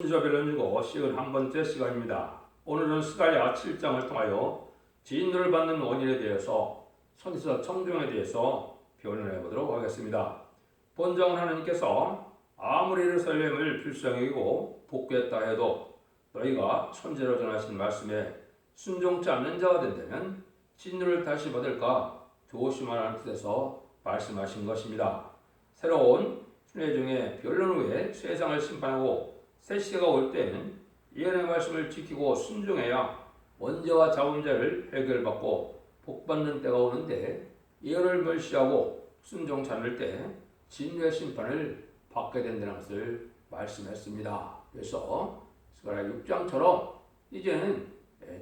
순서별로 주고 51번째 시간입니다. 오늘은 스가랴 7장을 통하여 진노를 받는 원인에 대해서 선지자 청중에 대해서 변론해 보도록 하겠습니다. 본장은 하나님께서 아무리 예루살렘을 불쌍히 여기고 복귀했다 해도 너희가 선지자로 전하신 말씀에 순종치 않는 자가 된다면 진노를 다시 받을까 조심하라는 뜻에서 말씀하신 것입니다. 새로운 순회중의 변론 후에 세상을 심판하고 새 시대가 올 때는 예언의 말씀을 지키고 순종해야 원죄와 자범죄를 해결받고 복받는 때가 오는데 예언을 멸시하고 순종치 않을 때 진노의 심판을 받게 된다는 것을 말씀했습니다. 그래서 스가랴 6장처럼 이제는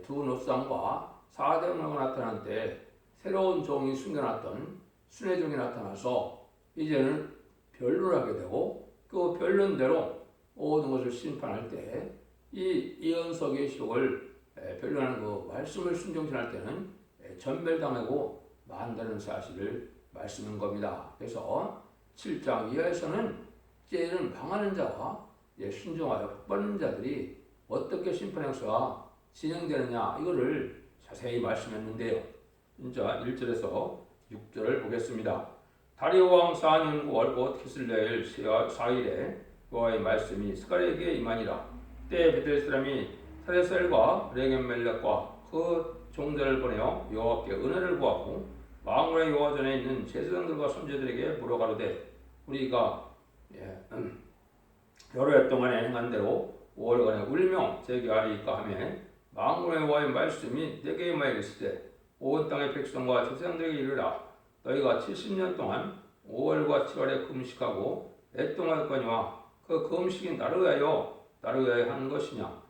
두 노상과 4대 언어가 나타날 때 새로운 종이 숨겨놨던 순회종이 나타나서 이제는 변론을 하게 되고 그 변론대로 모든 것을 심판할 때 이 예언서의 시록을 변론하는 그 말씀을 순종치 않을 때는 전멸당하고 만다는 사실을 말씀한 겁니다. 그래서 7장 이하에서는 이제는 방하는 자와 순종하여 복받는 자들이 어떻게 심판 행사가 진행되느냐 이거를 자세히 말씀했는데요. 이제 1절에서 6절을 보겠습니다. 다리오 왕 4년 9월 곧 키슬레일 4일에 여호와의 말씀이 스가랴에게 임하니라. 때에 베델 사람이 사레셀과 레겜멜렉과 그 종들을 보내어 여호와께 은혜를 구하고 만군의 여호와 전에 있는 제사장들과 선지자들에게 물어가로되 우리가 여러 해 동안에 행한 대로 5월간에 울며 제기하리이까 하며 만군의 여호와의 말씀이 내게 임하여 이르시되 온 땅의 백성과 제사장들에게 이르라. 너희가 70년 동안 5월과 7월에 금식하고 애통하였거니와 그 금식이 나를 위하여 하는 것이냐?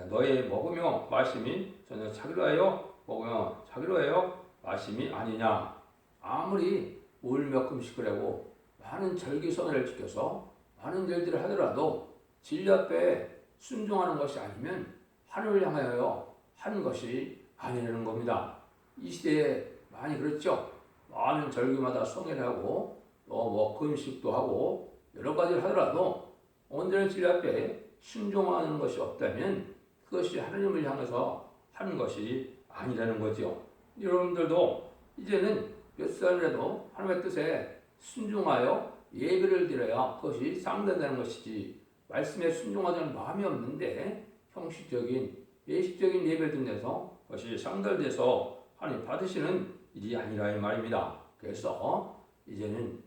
너희 먹으며 마심이 전혀 자기로 하여 먹으며 자기로 하여 마심이 아니냐? 아무리 울며 금식을 하고 많은 절기선언을 지켜서 많은 일들을 하더라도 진리 앞에 순종하는 것이 아니면 하늘을 향하여 하는 것이 아니라는 겁니다. 이 시대에 많이 그렇죠. 많은 절기마다 성회를 하고 또 금식도 하고 여러 가지를 하더라도 온전한 진리 앞에 순종하는 것이 없다면 그것이 하나님을 향해서 하는 것이 아니라는 거죠. 여러분들도 이제는 몇 살이라도 하나님의 뜻에 순종하여 예배를 드려야 그것이 쌍된다는 것이지 말씀에 순종하자는 마음이 없는데 형식적인 예식적인 예배를 드려서 그것이 상달돼서 하나님 받으시는 일이 아니라 이 말입니다. 그래서 이제는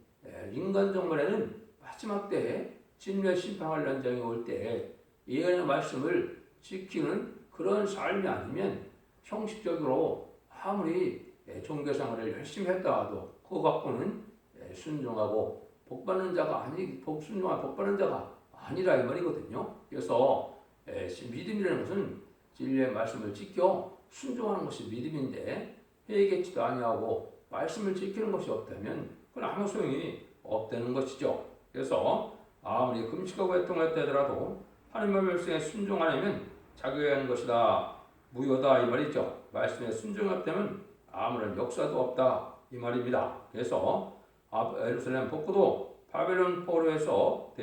인간적 말에는 마지막 때에 진노의 심판할 난장이 올 때 예언의 말씀을 지키는 그런 삶이 아니면 형식적으로 아무리 종교생활을 열심히 했다 하도 그거 갖고는 순종하고 복받는 자가 순종하고 복받는 자가 아니라 이 말이거든요. 그래서 믿음이라는 것은 진리의 말씀을 지켜 순종하는 것이 믿음인데 회개치도 아니하고 말씀을 지키는 것이 없다면 그건 아무 소용이 없다는 것이죠. 그래서 아무리 금식하고 애통했다 하더라도 하나님의 말씀에 순종 안 하면 자기가 하는 것이다 무효다 이 말이죠. 말씀에 순종했다면 아무런 역사도 없다 이 말입니다. 그래서 예루살렘 복구도 바벨론 포로에서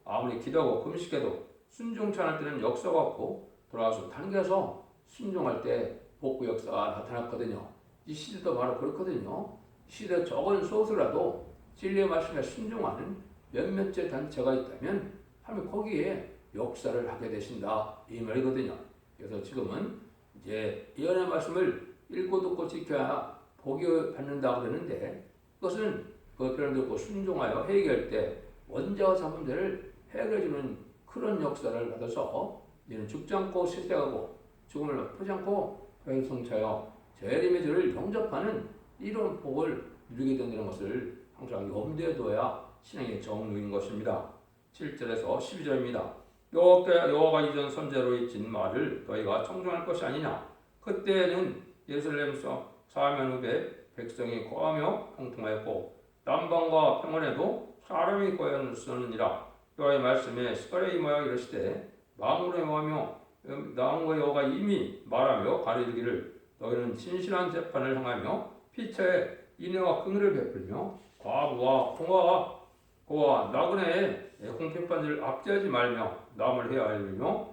아무리 기도하고 금식해도 순종치 않을 때는 역사가 없고 돌아와서 당겨서 순종할 때 복구 역사가 나타났거든요. 이 시대도 바로 그렇거든요. 시대 적은 소수라도 진리의 말씀에 순종하는 몇몇째 단체가 있다면 하면 거기에 역사를 하게 되신다 이 말이거든요. 그래서 지금은 이제 예언의 말씀을 읽고 듣고 지켜야 복이 받는다고 그러는데 그것은 그 표현을 듣고 순종하여 회개할 때 원죄와 자범죄를 해결해주는 그런 역사를 받아서 이제는 죽지 않고 실생하고 죽음을 표지 않고 성차여 재림의 주를 영접하는 이런 복을 누리게 된다는 것을 항상 염두에 둬야 신앙의 정루인 것입니다. 7절에서 12절입니다. 여호와가 이전 선제로 잊은 말을 너희가 청종할 것이 아니냐. 그때는 예루살렘 사면 후에 백성이 거하며 형통하였고 남방과 평원에도 사람이 거하였느니라. 여호와의 말씀에 스가랴에 임하여 이르시되 만군의 여호와가 이미 말하며 가르치기를 너희는 진실한 재판을 행하며 피차에 인애와 긍휼을 베풀며 과부와 그와 나그네의 공평판을 압제하지 말며 남을 해하려며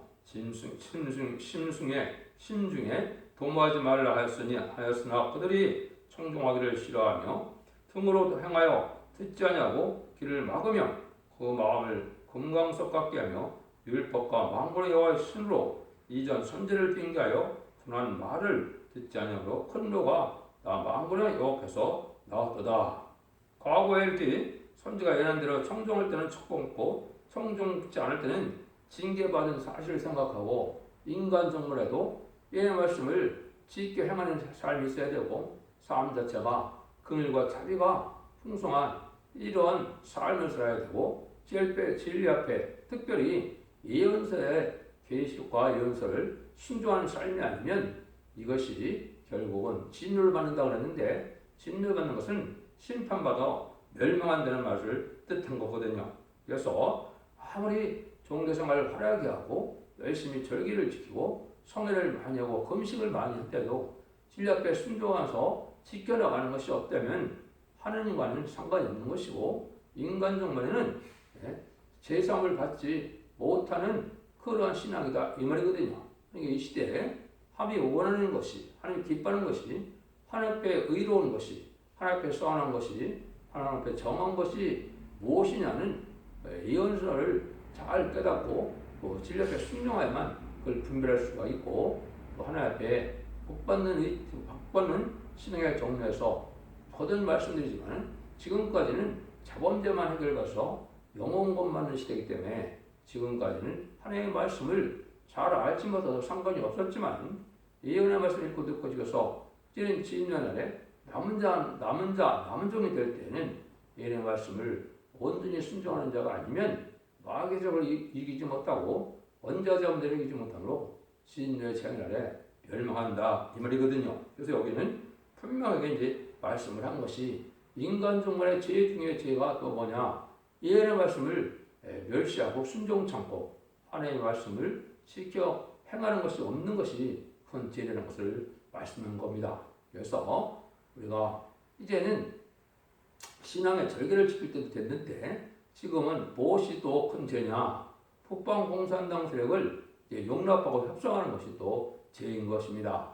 심중에 도모하지 말라 하였으나 그들이 청종하기를 싫어하며 등으로 행하여 듣지 아니하고 길을 막으며 그 마음을 금강석 같게 하며 율법과 만군의 여호와의 신으로 이전 선지를 빙계하여 분한 말을 듣지 아니하므로 큰 노가 나 만군의 여호와께서 나왔도다. 과거에 이렇게 선지가 예언한 대로 청종할 때는 축복받고 청종받지 않을 때는 징계받은 사실을 생각하고 인간 정문에도 예언의 말씀을 지켜 행하는 삶이 있어야 되고 삶 자체가 긍휼과 자비가 풍성한 이러한 삶을 살아야 되고 진리 앞에 특별히 예언서의 계시와 예언서를 순종하는 삶이 아니면 이것이 결국은 진노를 받는다고 그랬는데 진노를 받는 것은 심판받아 멸망한다는 말을 뜻한 거거든요. 그래서 아무리 종교생활을 화려하게 하고 열심히 절기를 지키고 성회를 많이 하고 금식을 많이 할 때도 진리 앞에 순종해서 지켜나가는 것이 없다면 하느님과는 상관이 없는 것이고 인간적 면에는 제상을 받지 못하는 그러한 신앙이다 이 말이거든요. 그러니까 이 시대에 하나님이 원하는 것이 하나님 기뻐하는 것이 하나님 앞에 의로운 것이 하나님 앞에 선한 것이 하나님 앞에 정한 것이 무엇이냐는 예언서를 잘 깨닫고 또 진리 앞에 순종해야만 그걸 분별할 수가 있고 또 하나님 앞에 복받는 신앙의 정리에서 거듭 말씀드리지만 지금까지는 자범죄만 해결가서 영혼 것만은 시대이기 때문에 지금까지는 하나님의 말씀을 잘 알지 못해도 상관이 없었지만 예언의 말씀을 읽고 듣고 지켜서 이제는 진년날에 남은 종이 될 때는 예언의 말씀을 온전히 순종하는 자가 아니면 마귀의 적을 이기지 못하고 원자자들을 이기지 못하므로 진노의 재날에 멸망한다 이 말이거든요. 그래서 여기는 분명하게 이제 말씀을 한 것이 인간 종말의 제일 중요한 죄가 또 뭐냐 예언의 말씀을 멸시하고 순종 참고 하나님의 말씀을 지켜 행하는 것이 없는 것이 큰 죄라는 것을 말씀한 겁니다. 그래서 우리가 이제는 신앙의 절개를 지킬 때도 됐는데 지금은 무엇이 또 큰 죄냐 북방공산당 세력을 용납하고 협상하는 것이 또 죄인 것입니다.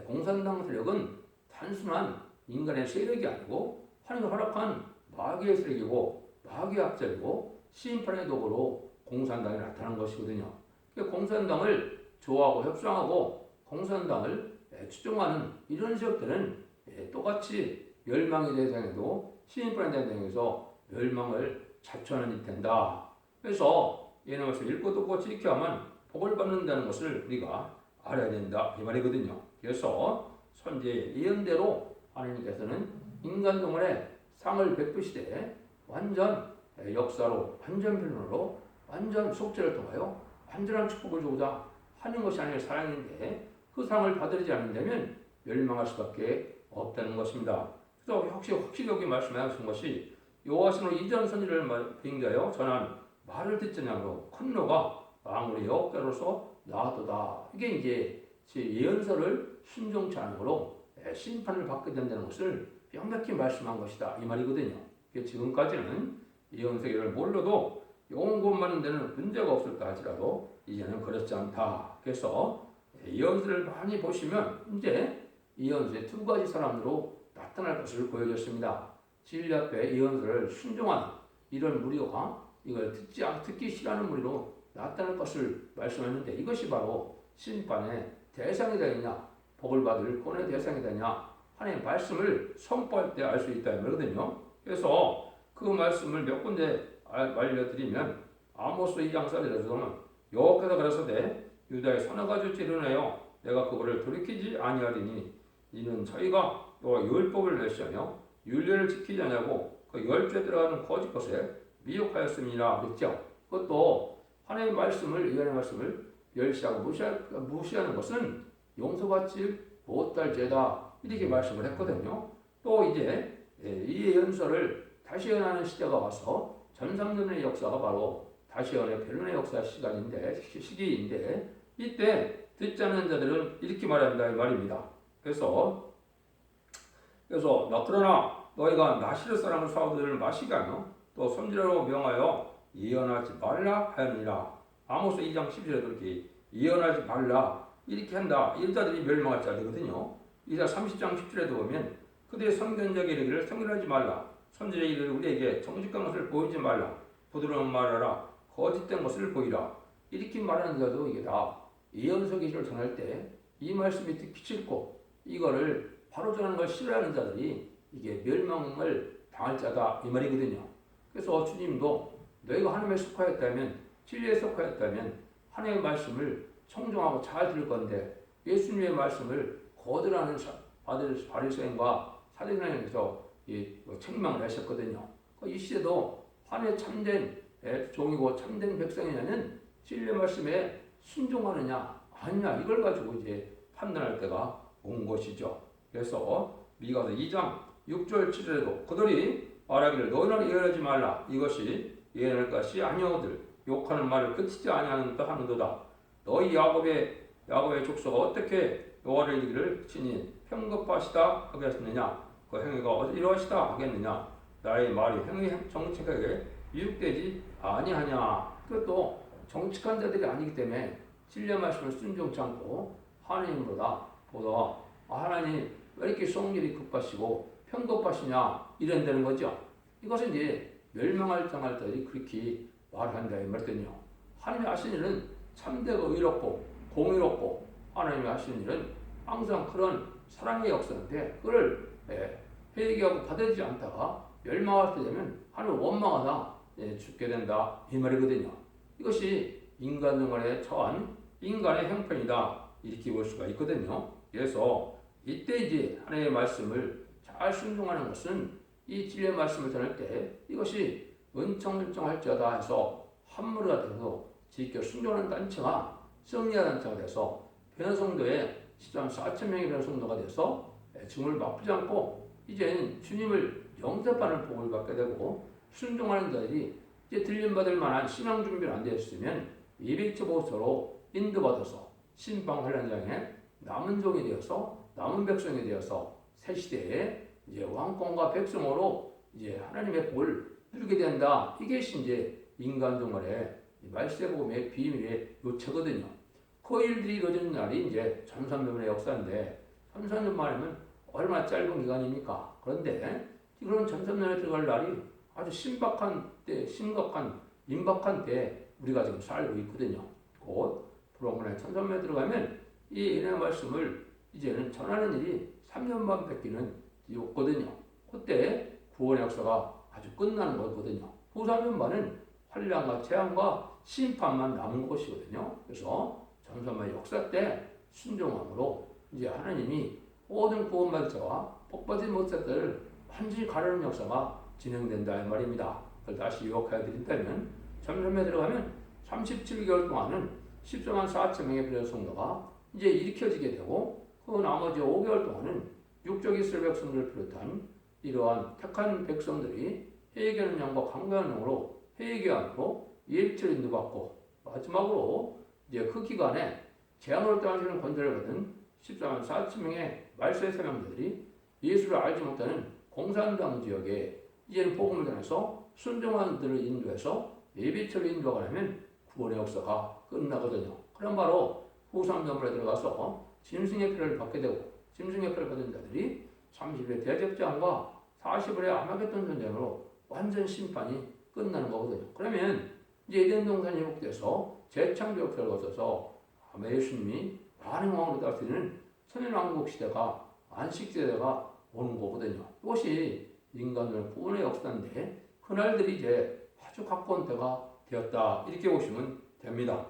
공산당 세력은 단순한 인간의 세력이 아니고 하나님이 허락한 마귀의 세력이고 마귀의 학자이고 심판의 도구로 공산당이 나타난 것이거든요. 공산당을 좋아하고 협상하고 공산당을 추종하는 이런 세력들은 똑같이 멸망의 대상에도 심판의 대상에서 멸망을 자초하는 일이 된다. 그래서 얘는 것을 읽고 듣고 지켜야만 복을 받는다는 것을 우리가 알아야 된다 이 말이거든요. 그래서 선지의 예언대로 하나님께서는 인간 동물의 상을 베푸시되 완전 역사로 완전 변론으로 완전 속죄를 통하여 완전한 축복을 주고자 하는 것이 하나님의 사랑인데 그 사랑을 받아들이지 않는다면 멸망할 수밖에 없다는 것입니다. 그래서 확실히 여기 말씀하신 것이 여호와께서 이전 선지를 빙자하여 전한 말을 듣자냐고 큰 노가 만군의 여호와께로서 나왔도다. 이게 이제 예언서를 순종치 않으므로 심판을 받게 된다는 것을 명백히 말씀한 것이다 이 말이거든요. 지금까지는 예언서를 몰라도 영혼 구원받는 데는 문제가 없을까 할지라도 이제는 그렇지 않다. 그래서 예언서를 많이 보시면 이제 예언서의 두 가지 사람으로 나타날 것을 보여줬습니다. 진리 앞에 예언서를 순종하는 이런 무리가 이걸 듣기 싫어하는 무리로 나타날 것을 말씀했는데 이것이 바로 심판의 대상이 되느냐 복을 받을 권의 대상이 되느냐 하나님의 말씀을 선포할 때 알 수 있다 이 말이거든요. 그래서 그 말씀을 몇 군데 알려드리면 아모스 2장 4절에서는 여호와께서 가라사대 유다의 서너 가지 일어나여 내가 그거를 돌이키지 아니하리니 이는 저희가 또 율법을 멸시하며 율례를 지키지 않냐고 그 열죄에 들어가는 거짓 것에 미혹하였습니다. 그랬죠. 그것도 하나님의 말씀을 예언의 말씀을 멸시하고 무시하는 것은 용서받지 못할 죄다 이렇게 말씀을 했거든요. 또 이제 이 예언서를 다시 예언하는 시대가 와서 전상전의 역사가 바로 다시 예언의 변론의 역사 시기인데 이때 듣지 않는 자들은 이렇게 말한다 이 말입니다. 그래서 그러나 너희가 나시를 사랑하는 사람들을 마시게 하며 또 손지라로 명하여 예언하지 말라 하였느니라. 아모스 2장 10절에도 이렇게 예언하지 말라 이렇게 한다. 이런 자들이 멸망할 자들이거든요. 이사 30장 10절에도 보면 그들의 선견자에게 이르기를 선견하지 말라. 선지자의 이르기를 우리에게 정직한 것을 보이지 말라. 부드러운 말하라. 거짓된 것을 보이라. 이렇게 말하는 자도 이게 다 예언서 계시를 전할 때 이 말씀이 듣기 싫고 이거를 바로 전하는 걸 싫어하는 자들이 이게 멸망을 당할 자다 이 말이거든요. 그래서 주님도 너희가 하나님에 속하였다면 진리에 속하였다면 하나님의 말씀을 청종하고 잘 들을 건데 예수님의 말씀을 거절하는 바리새인과 사도행전에서 책망을 하셨거든요. 이 시대도 하나님의 참된 종이고 참된 백성이냐는 진리의 말씀에 순종하느냐 아니냐 이걸 가지고 이제 판단할 때가 온 것이죠. 그래서 미가서 2장 6절 7절에도 그들이 말하기를 너희는 예언하지 말라 이것이 예언할 것이 아니오들 욕하는 말을 끝이지 아니하는도다. 너희 야곱의 족속가 어떻게 여호와를 이기를 친히 평급하시다 하겠느냐 그 행위가 이러하시다 하겠느냐 나의 말이 행위 정직하게 이육되지 아니하냐. 그것도 정직한 자들이 아니기 때문에 진리의 말씀을 순종치 않고 하나님보다 하나님 왜 이렇게 성질이 급하시고 편급하시냐 이런다는 거죠. 이것은 이제 멸망할 장할들이 그렇게 말한다 이 말이거든요. 하나님이 하신 일은 참되고 의롭고 공의롭고 하나님이 하신 일은 항상 그런 사랑의 역사인데 그걸 회개하고 받아들이지 않다가 멸망할 때 되면 하나님 원망하다 죽게 된다 이 말이거든요. 이것이 인간 생활에 처한 인간의 형편이다 이렇게 볼 수가 있거든요. 그래서 이때 이제 하나님의 말씀을 잘 순종하는 것은 이 진리의 말씀을 전할 때 이것이 은총일정할지어다 해서 함무르가 돼서 지켜 순종하는 단체가 승리한 단체가 돼서 변성도에 13만 4천 명의 변성도가 돼서 증을 맛보지 않고 이제는 주님을 영접하는 복을 받게 되고 순종하는 자들이 이제 들림받을 만한 신앙 준비가 안 되었으면 예배처 보서로 인도받아서 신방 환란장에 남은 종이 되어서 남은 백성이 되어서 새 시대에 이제 왕권과 백성으로 이제 하나님의 복을 누리게 된다. 이것이 이제 인간 종말의 말세복음의 비밀의 요체거든요. 그 일들이 이루어지는 날이 이제 1300년의 역사인데 1300년 만이면 얼마나 짧은 기간입니까? 그런데 그런 1300년에 들어갈 날이 아주 심박한 때, 심각한 임박한 때 우리가 지금 살고 있거든요. 곧 불원문에 1300년에 들어가면 이 은혜의 말씀을 이제는 전하는 일이 3년 반 뺏기는 없거든요. 그때 구원의 역사가 아주 끝나는 거거든요. 후 3년 반은 환란과 재앙과 심판만 남은 것이거든요. 그래서 전선만 역사 때 순종함으로 이제 하나님이 모든 구원받은 자와 복받지 못한 자를 완전히 가르는 역사가 진행된다 이 말입니다. 그걸 다시 요약해 드린다면 전선에 들어가면 37개월 동안은 14만 4천 명의 변호 성도가 이제 일으켜지게 되고 그 나머지 5개월 동안은 육적 이스라엘 백성들을 비롯한 이러한 택한 백성들이 회개하는 영과 강구하는 영으로 회개함으로 예비처를 인도받고 마지막으로 이제 그 기간에 재앙으로 떠나시는 권세를 받은 14만 4천 명의 말세의 사명자들이 예수를 알지 못하는 공산당 지역에 이제는 복음을 전해서 순종하는 들을 인도해서 예비처를 인도하면 구원의 역사가 끝나거든요. 그럼 바로 후상전물에 들어가서 짐승의 표를 받게 되고 짐승의 표를 받은 자들이 30일의 대접장과 40일의 아마겟돈 전쟁으로 완전 심판이 끝나는 거거든요. 그러면 이제 에덴 동산이 회복돼서 재창조 역사를 거쳐서 아마 예수님이 많은 왕으로 다스리는 천연왕국 시대가 안식시대가 오는 거거든요. 이것이 인간의 구원의 역사인데 그날들이 이제 아주 가까운 때가 되었다 이렇게 보시면 됩니다.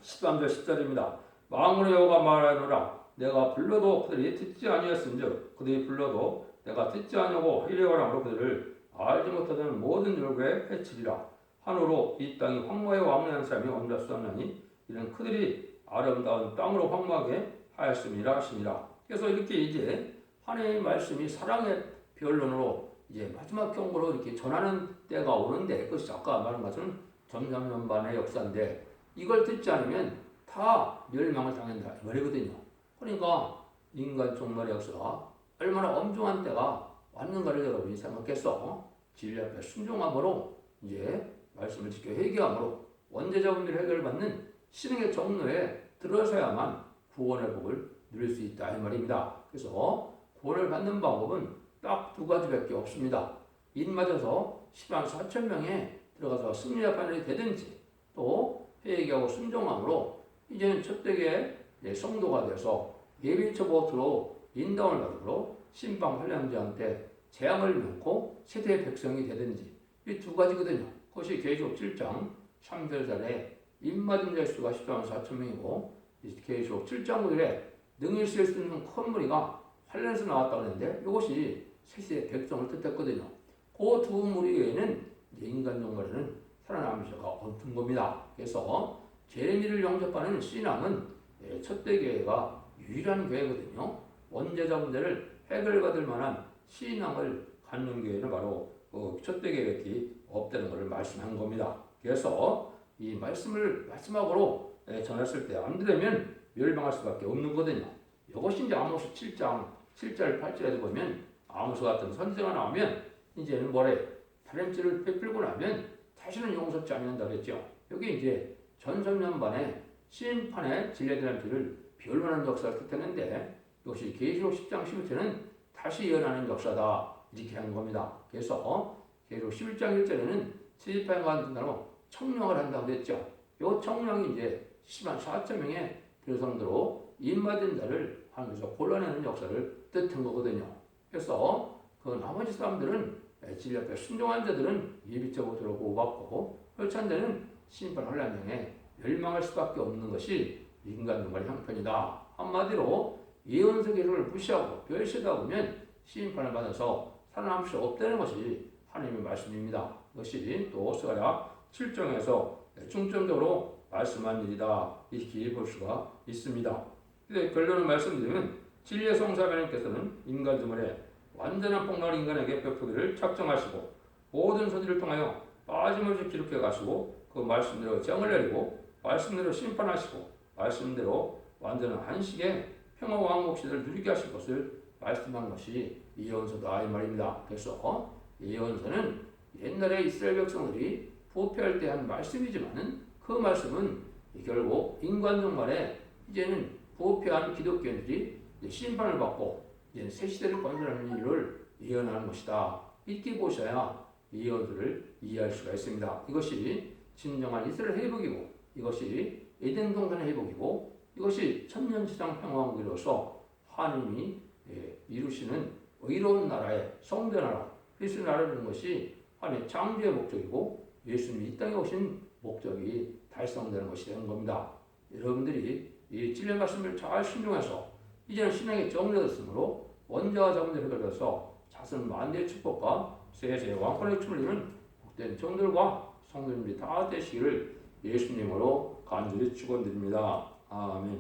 13절 10절입니다. 만군의 여호와가 말하노라 내가 불러도 그들이 듣지 아니하였은즉 그들이 불러도 내가 듣지 아니하고 이레가람으로 그들을 알지 못하던 모든 열국에 해치리라. 한우로 이 땅이 황무에 왕래한 사람이 언제 수었나니 이는 그들이 아름다운 땅으로 황무하게 하였음이라 하시니라. 그래서 이렇게 이제 하나님의 말씀이 사랑의 변론으로 이제 마지막 경고로 이렇게 전하는 때가 오는데 그것이 아까 말한 것은 점점년반의 역사인데 이걸 듣지 않으면 다 멸망을 당한다 이 말이거든요. 그러니까 인간 종말의 역사가 얼마나 엄중한 때가 왔는가를 여러분이 생각했어. 진리 앞에 순종함으로 이제 말씀을 지켜 회개함으로 원죄자분들이 해결을 받는 신앙의 정로에 들어서야만 구원의 복을 누릴 수 있다 이 말입니다. 그래서 구원을 받는 방법은 딱 두 가지밖에 없습니다. 인 맞아서 10만 4천 명에 들어가서 승리의 판단이 되든지 또 회개하고 순종함으로 이제는 첫되게 성도가 돼서 예비처보트로 인도를 받으므로 신방 환란자한테 재앙을 면고 세대의 백성이 되든지 이 두 가지거든요. 그것이 계시록 7장 3절에 입맞은 자의 수가 10만 4천 명이고 계시록 7장 9절에 능히 쓸 수 있는 큰 무리가 환란에서 나왔다고 하는데 이것이 세세의 백성을 뜻했거든요. 그 두 무리 외에는 인간 종말에는 살아남을 수가 없는 겁니다. 그래서 제레미를 영접하는 신앙은 첫대 교회가 유일한 교회거든요. 원죄자 문제를 해결받을 만한 신앙을 갖는 교회는 바로 첫대 교회밖에 없다는 것을 말씀한 겁니다. 그래서 이 말씀을 마지막으로 전했을 때 안 들으면 멸망할 수밖에 없는 거거든요. 이것이 이제 아모스 7장 7절 8절에도 보면 아모스 같은 선지자가 나오면 이제는 뭐래? 다림질을 베풀고 나면 다시는 용서치 않는다 그랬죠. 여기 이제 전성년반에 심판의 진례다림질을 변론하는 역사를 뜻했는데 이것이 계시록 10장 11절은 다시 예언하는 역사다 이렇게 한 겁니다. 그래서 계시록 11장 1절에는 세집파인과 한다로 청령을 한다고 그랬죠. 이 청령이 이제 10만 4천 명의 교성도로 입맞은 자를 하면서 골라내는 역사를 뜻한 거거든요. 그래서 그 나머지 사람들은 진리 앞에 순종한 자들은 예비적으로 들어보고받고 그렇지 않은 자는 심판 환란형에 멸망할 수밖에 없는 것이 인간 종말의 형편이다. 한마디로 예언서 계획을 무시하고 멸시하다 보면 심판을 받아서 살아남을 수 없다는 것이 하나님의 말씀입니다. 그것이 또 스가랴 7장에서 중점적으로 말씀한 일이다. 이렇게 볼 수가 있습니다. 근데 결론을 말씀드리면 진리의 성사 하나님께서는 인간 주말에 완전한 폭락을 인간에게 베푸기를 작정하시고 모든 소지를 통하여 빠짐없이 기록해 가시고 그 말씀대로 정을 내리고 말씀대로 심판하시고 말씀대로 완전한 안식의 평화와 항목시대를 누리게 하실 것을 말씀한 것이 예언서다 이 말입니다. 그래서 예언서는 옛날에 이스라엘 백성들이 부패할 때 한 말씀이지만은 그 말씀은 결국 인간 종말에 이제는 부패한 기독교인들이 심판을 받고 이제 새 시대를 건설하는 일을 예언하는 것이다. 이렇게 보셔야 예언서를 이해할 수가 있습니다. 이것이 진정한 이스라엘 회복이고 이것이 에덴 동산의 회복이고 이것이 천년시장 평화왕국으로서 하나님이 이루시는 의로운 나라의 성대 나라 그리스도 나라라는 것이 하나님의 창조의 목적이고 예수님이 이 땅에 오신 목적이 달성되는 것이 되는 겁니다. 여러분들이 이 진리의 말씀을 잘 순종해서 이제는 신앙의 정리가 됐으므로 원자와 자문들을 걸려서 자손 만대의 축복과 세세 왕권의 춤을 이루는 복된 종들과 성도님들이 다 되시기를 예수님으로 간절히 축원드립니다. 아멘.